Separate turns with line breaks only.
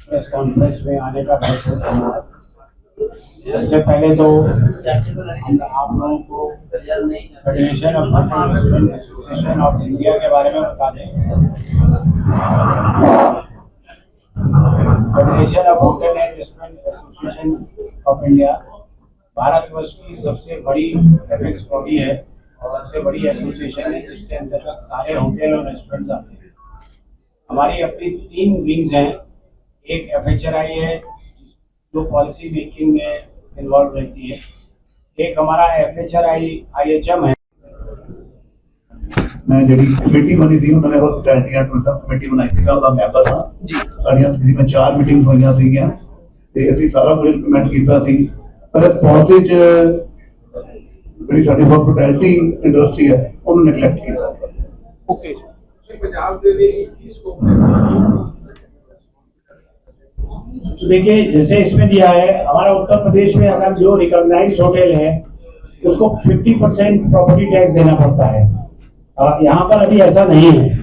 Press conference में आने का बहुत बहुत धन्यवाद। सबसे पहले तो हम आप लोगों को federation of hotel restaurant association of India के बारे में बता दें। Federation of hotel and restaurant association of India Bharatvarsh की सबसे बड़ी एथिक्स बॉडी है और सबसे बड़ी एसोसिएशन है जिसके अंतर्गत सारे होटल और रेस्टोरेंट्स आते हैं। हमारी अपनी 3 विंग्स हैं। एक एफएचआरआई है जो पॉलिसी मेकिंग में इन्वॉल्व रहती है। एक हमारा एफएचआरआई आईएचएम है।
मैं जी कमेटी बनी थी उन्होंने हॉस्पिटैलिटी एंड टूरिज्म कमेटी बनाई थी मैं ਉਹਦਾ ਮੈਂਬਰ ਹਾਂ ਜੀ। ਸਾਡੀਆਂ ਤਕਰੀਬਨ 4 ਮੀਟਿੰਗਸ ਹੋਈਆਂ ਸੀਗੀਆਂ ਤੇ ਅਸੀਂ ਸਾਰਾ ਕੁਝ ਇੰਪਲੀਮੈਂਟ ਕੀਤਾ ਸੀ। ਪਰ ਇਸ ਪਾਲਿਸੀ 'ਚ ਜਿਹੜੀ ਸਾਡੀ ਹੌਸਪਿਟੈਲਿਟੀ ਇੰਡਸਟਰੀ ਹੈ ਉਹਨੂੰ ਨੈਗਲੈਕਟ ਕੀਤਾ।
ओके
पंजाब के लिए इसको
तो देखिए जैसे इसमें दिया है हमारा उत्तर प्रदेश में अगर जो रिकॉग्नाइज्ड होटल है उसको 50% प्रॉपर्टी टैक्स देना पड़ता है। यहाँ पर अभी ऐसा नहीं है।